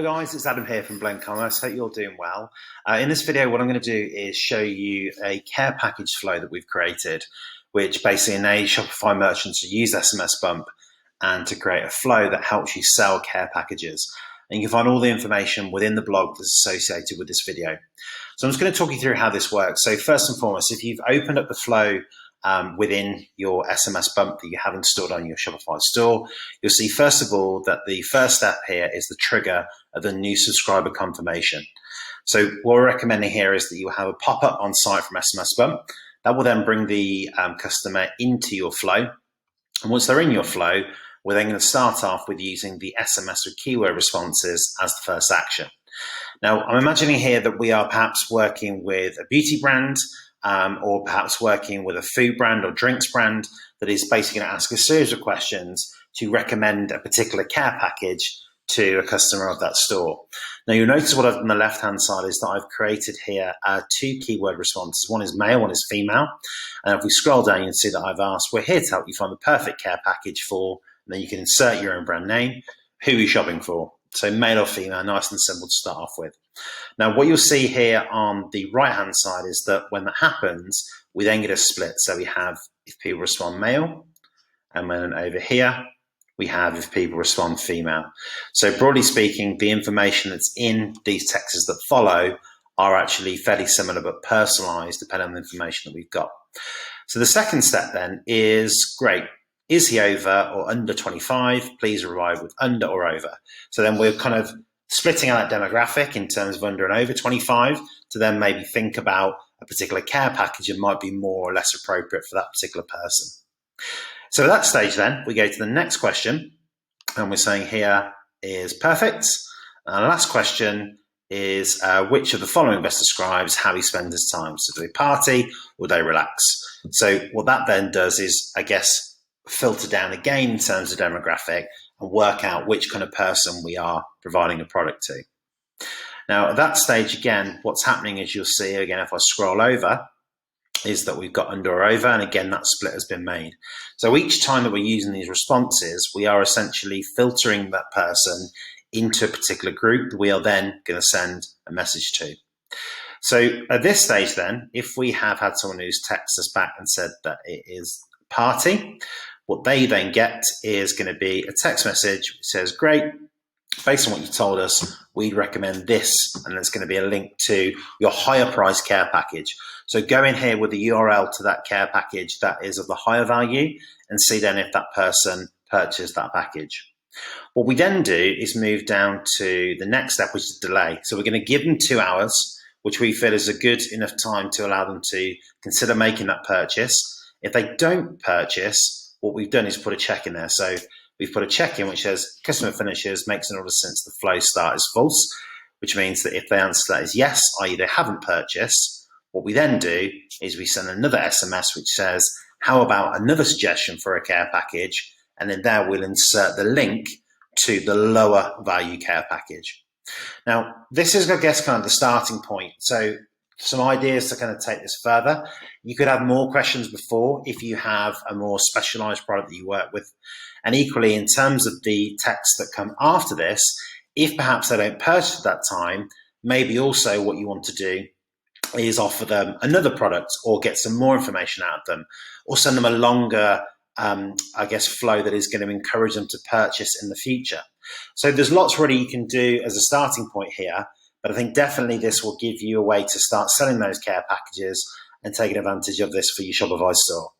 Hello guys, it's Adam here from Blend Commerce. Hope you're doing well. In this video, what I'm going to do is show you a care package flow that we've created, which basically enables Shopify merchants to use SMSBump and to create a flow that helps you sell care packages. And you can find all the information within the blog that's associated with this video. So I'm just going to talk you through how this works. So first and foremost, if you've opened up the flow within your SMSBump that you have installed on your Shopify store, you'll see first of all that the first step here is the trigger of the new subscriber confirmation. So what we're recommending here is that you have a pop-up on site from SMSBump that will then bring the customer into your flow. And once they're in your flow, we're then going to start off with using the SMS with keyword responses as the first action. Now, I'm imagining here that we are perhaps working with a beauty brand or perhaps working with a food brand or drinks brand that is basically going to ask a series of questions to recommend a particular care package to a customer of that store. Now, you'll notice what I've done on the left-hand side is that I've created here two keyword responses. One is male, one is female. And if we scroll down, you can see that I've asked, we're here to help you find the perfect care package for, and then you can insert your own brand name, who you're shopping for. So male or female, nice and simple to start off with. Now, what you'll see here on the right-hand side is that when that happens, we then get a split. So we have if people respond male, and then over here, we have if people respond female. So broadly speaking, the information that's in these texts that follow are actually fairly similar but personalized depending on the information that we've got. So the second step then is, great, is he over or under 25? Please arrive with under or over. So then we're kind of splitting out that demographic in terms of under and over 25 to then maybe think about a particular care package that might be more or less appropriate for that particular person. So at that stage then, we go to the next question, and we're saying here is perfect. And the last question is which of the following best describes how he spends his time? So do they party or do they relax? So what that then does is, I guess, filter down again in terms of demographic and work out which kind of person we are providing a product to. Now, at that stage, again, what's happening is you'll see, again, if I scroll over, is that we've got under or over, and again, that split has been made. So each time that we're using these responses, we are essentially filtering that person into a particular group that we are then going to send a message to. So at this stage then, if we have had someone who's texted us back and said that it is party, what they then get is going to be a text message which says, great, based on what you told us, we'd recommend this, and there's going to be a link to your higher price care package. So go in here with the URL to that care package that is of the higher value and see then if that person purchased that package. What we then do is move down to the next step, which is delay. So we're going to give them 2 hours, which we feel is a good enough time to allow them to consider making that purchase. If they don't purchase, what we've done is put a check in there. So we've put a check in which says customer finishes, makes an order since the flow start is false, which means that if the answer to that is yes, i.e. they haven't purchased, what we then do is we send another SMS which says, how about another suggestion for a care package? And then there we'll insert the link to the lower value care package. Now, this is, I guess, kind of the starting point. So some ideas to kind of take this further. You could have more questions before if you have a more specialized product that you work with. And equally, in terms of the texts that come after this, if perhaps they don't purchase at that time, maybe also what you want to do is offer them another product or get some more information out of them or send them a longer, I guess, flow that is going to encourage them to purchase in the future. So there's lots really you can do as a starting point here. But I think definitely this will give you a way to start selling those care packages and taking advantage of this for your Shopify store.